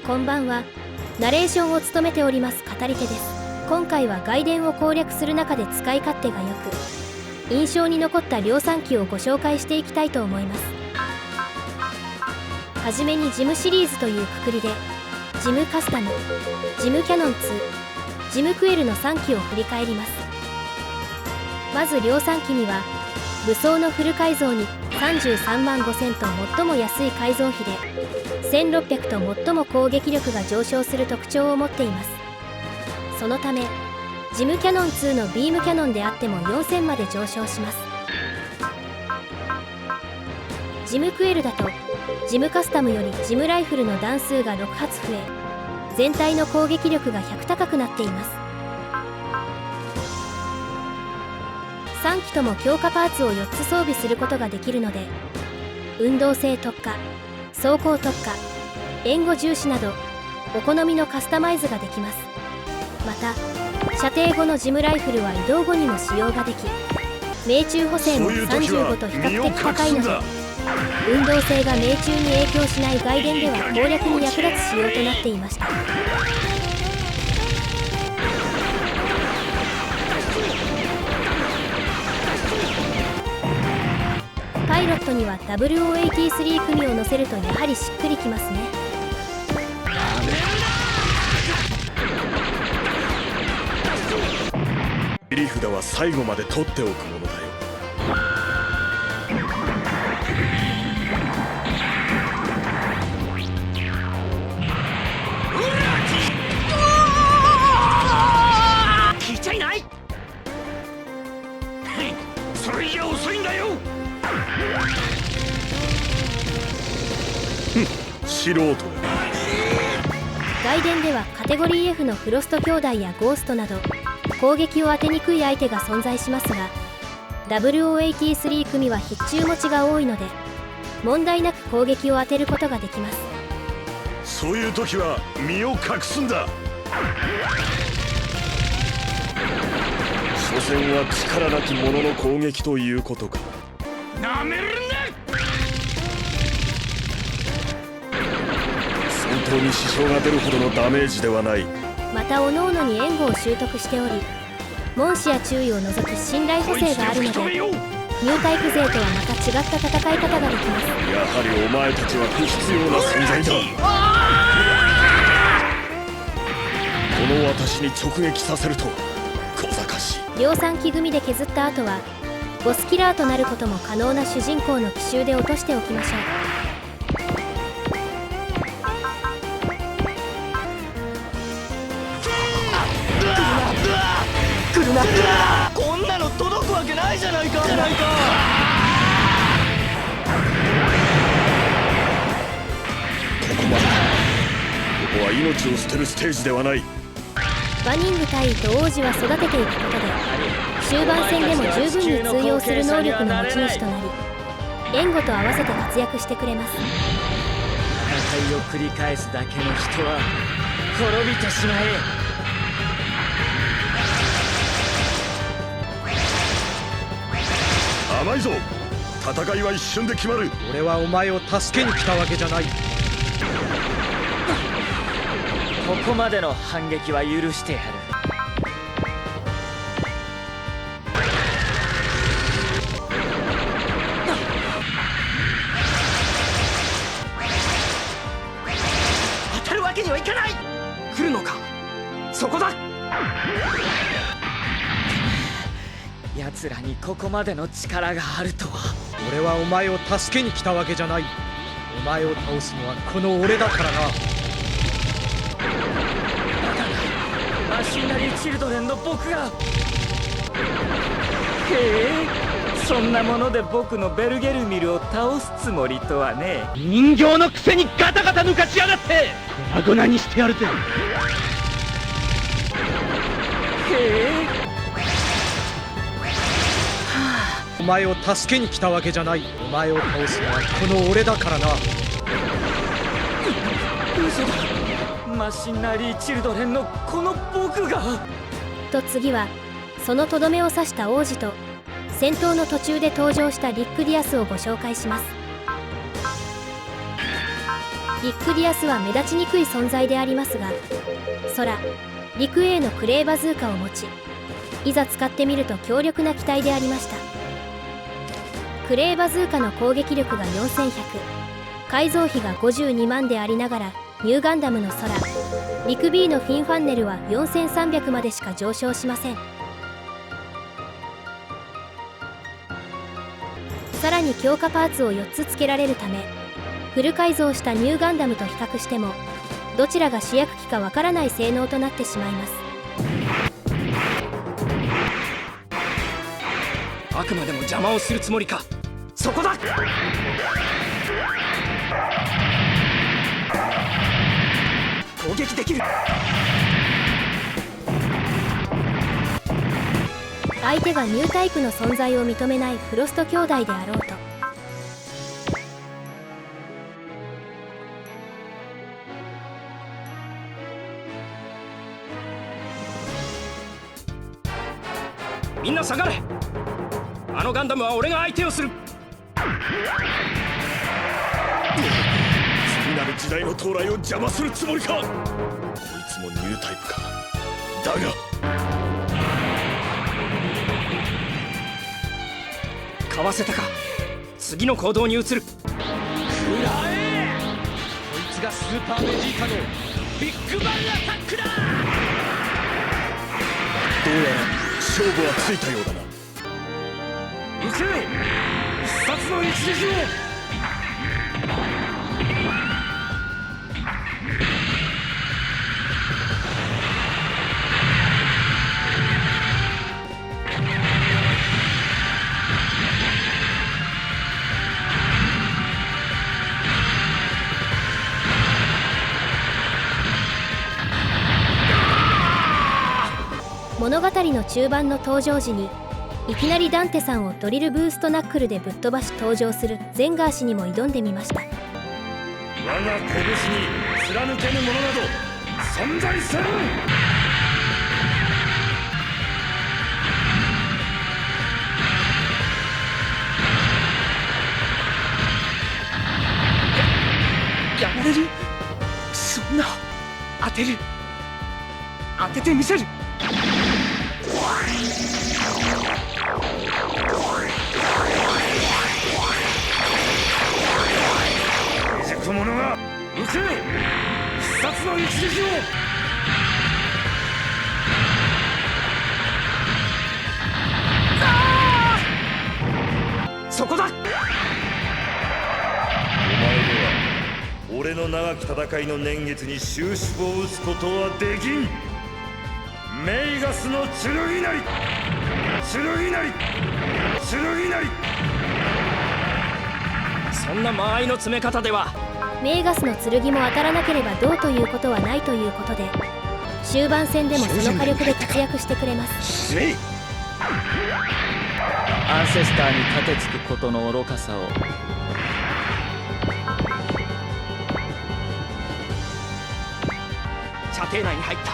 こんばんは。ナレーションを務めております語り手です。今回は外伝を攻略する中で使い勝手が良く印象に残った量産機をご紹介していきたいと思います。はじめにジムシリーズというくくりでジムカスタム、ジムキャノン2、ジムクエルの3機を振り返ります。まず量産機には武装のフル改造に33万5000と最も安い改造費で1600と最も攻撃力が上昇する特徴を持っています。そのためジムキャノン2のビームキャノンであっても4000まで上昇します。ジムクエルだとジムカスタムよりジムライフルの弾数が6発増え全体の攻撃力が100高くなっています。3機とも強化パーツを4つ装備することができるので運動性特化、走行特化、援護重視などお好みのカスタマイズができます。また射程後のジムライフルは移動後にも使用ができ命中補正も35と比較的高いので運動性が命中に影響しない外伝では攻略に役立つ仕様となっていました。パイロットには WO83 組を乗せるとやはりしっくりきますね。切り札は最後まで取っておくものだよ。聞いちゃいない。それじゃ遅いんだよ。素人だ。外伝ではカテゴリー F のフロスト兄弟やゴーストなど攻撃を当てにくい相手が存在しますが WO83 組は必中持ちが多いので問題なく攻撃を当てることができます。そういう時は身を隠すんだ。所詮は力なき者の攻撃ということか。なめるな。本当に支障が出るほどのダメージではない。また各々に援護を習得しており門視や注意を除く信頼補正があるのでニュータイプ勢とはまた違った戦い方ができます。やはりお前たちは不必要な存在だ。この私に直撃させるとは小賢しい。量産機組で削った後はボスキラーとなることも可能な主人公の奇襲で落としておきましょう。こんなの届くわけないじゃないか。ここは命を捨てるステージではない。バニング大尉と王子は育てていくことで終盤戦でも十分に通用する能力の持ち主となり援護と合わせて活躍してくれます。戦いを繰り返すだけの人は滅びてしまえ。甘いぞ。戦いは一瞬で決まる。俺はお前を助けに来たわけじゃない。ここまでの反撃は許してやる。当たるわけにはいかない。来るのか。そこだ。奴らにここまでの力があるとは。俺はお前を助けに来たわけじゃない。お前を倒すのはこの俺だからな。マシナリーチルドレンの僕が。へえ、そんなもので僕のベルゲルミルを倒すつもりとはね。人形のくせにガタガタ抜かしやがって。粉々にしてやるぜ。へえ。お前を助けに来たわけじゃない。お前を倒すのはこの俺だからな。嘘だ。マシナリーチルドレンのこの僕が。と次はそのとどめを刺した王子と戦闘の途中で登場したリック・ディアスをご紹介します。リック・ディアスは目立ちにくい存在でありますが、空陸へのクレーバズーカを持ち、いざ使ってみると強力な機体でありました。クレーバズーカの攻撃力が4100、改造費が52万でありながら、ニューガンダムの空陸 B のフィンファンネルは4300までしか上昇しません。さらに強化パーツを4つ付けられるため、フル改造したニューガンダムと比較してもどちらが主役機かわからない性能となってしまいます。あくまでも邪魔をするつもりか。そこだ。攻撃できる。相手がニュータイプの存在を認めないフロスト兄弟であろうと、みんな下がれ。あのガンダムは俺が相手をする。次なる時代の到来を邪魔するつもりか。こいつもニュータイプか。だがかわせたか。次の行動に移る。食らえ。こいつがスーパーベジータのビッグバンアタックだ。どうやら勝負はついたようだな。行け。必殺の一撃を。物語の中盤の登場時にいきなりダンテさんをドリルブーストナックルでぶっ飛ばし登場するゼンガー氏にも挑んでみました。我が拳に貫けぬものなど存在せん。やられる。そんな。当てる。当ててみせる。未熟者が撃て。必殺の一撃を。そこだ。お前では俺の長き戦いの年月に終止符を打つことはできん。メイガスの剣なり剣なり剣なり。そんな間合いの詰め方では。メーガスの剣も当たらなければどうということはないということで、終盤戦でもその火力で活躍してくれます。アンセスターに盾つくことの愚かさを。射程内に入った。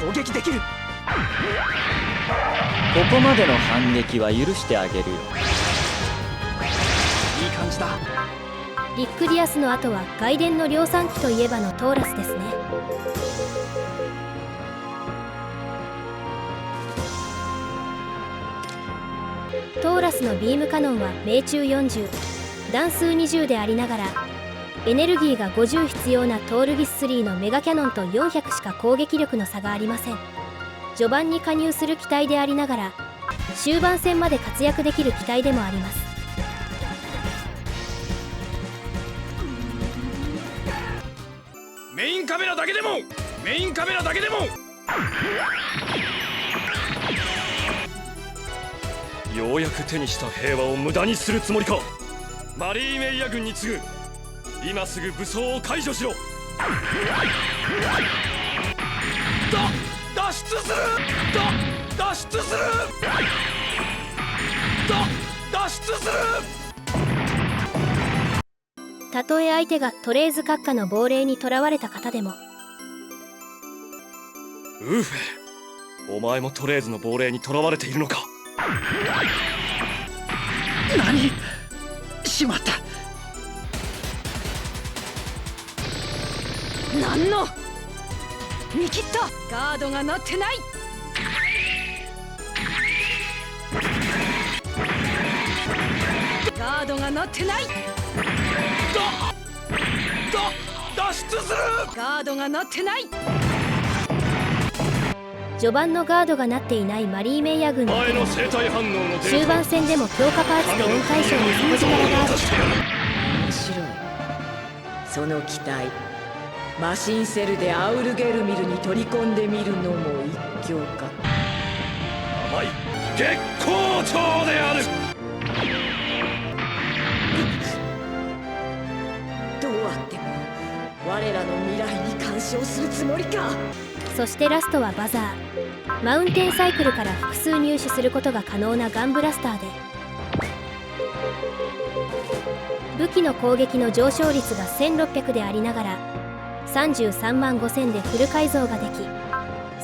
攻撃できる。ここまでの反撃は許してあげるよ。いい感じだ。リック・ディアスの後は外伝の量産機といえばのトーラスですね。トーラスのビームカノンは命中40、弾数20でありながら、エネルギーが50必要なトールギス3のメガキャノンと400しか攻撃力の差がありません。序盤に加入する機体でありながら、終盤戦まで活躍できる機体でもあります。メインカメラだけでもようやく手にした平和を無駄にするつもりか。マリーメイヤ軍に次ぐ。今すぐ武装を解除しろ。脱出する。脱出する。脱出する。たとえ相手がトレーズ閣下の亡霊に囚われた方でも。ウーフェ、お前もトレーズの亡霊に囚われているのか。何。しまった。なんの見切った。ガードがなってない。ガードがなってない。脱出する。ガードがなってない。序盤のガードがなっていないマリーメイヤ軍の前の生体反応のデータ終盤戦でも強化パーツと音階賞に底力がある。面白い。その機体マシンセルでアウルゲルミルに取り込んでみるのも一興か。甘い月光町である。どうあっても我らの未来に干渉するつもりか。そしてラストはバザー。マウンテンサイクルから複数入手することが可能なガンブラスターで、武器の攻撃の上昇率が1600でありながら33万5000でフル改造ができ、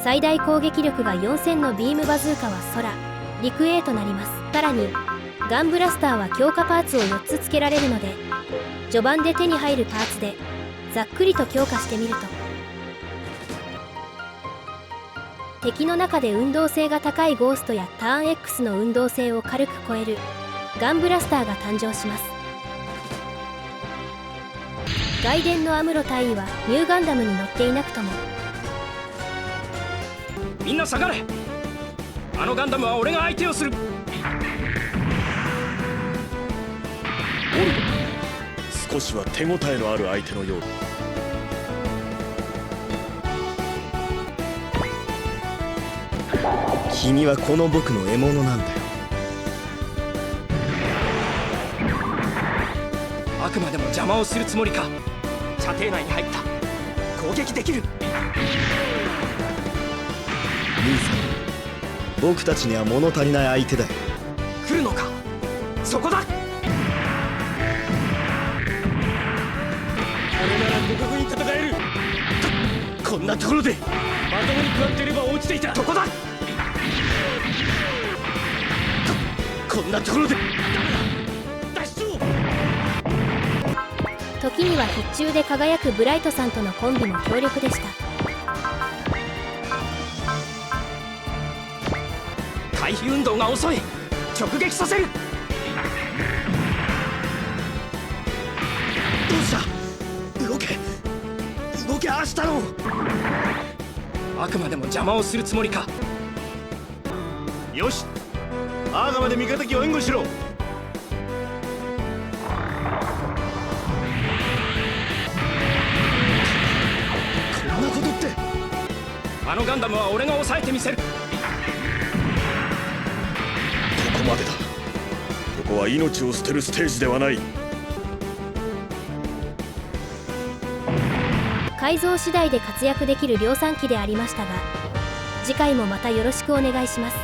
最大攻撃力が4000のビームバズーカは空陸 A となります。さらにガンブラスターは強化パーツを4つ付けられるので、序盤で手に入るパーツでざっくりと強化してみると、敵の中で運動性が高いゴーストやターン X の運動性を軽く超えるガンブラスターが誕生します。外伝のアムロ大尉はニューガンダムに乗っていなくとも、みんな下がれ。あのガンダムは俺が相手をする。少しは手応えのある相手のようだ。君はこの僕の獲物なんだよ。あくまでも邪魔をするつもりか。射程内に入った。攻撃できる。兄さん、僕たちには物足りない相手だよ。来るのか。そこだ。俺なら互角に戦える。こんなところでまともに食らっていれば落ちていた。ここだ。こんなところで脱出を。時には必中で輝くブライトさんとのコンビも強力でした。回避運動が遅い。直撃させる。どうした。動け明日の。あくまでも邪魔をするつもりか。よし、アーガまで味方機を援護しろ。こんなことって。あのガンダムは俺が抑えてみせる。ここまでだ。ここは命を捨てるステージではない。改造次第で活躍できる量産機でありましたが、次回もまたよろしくお願いします。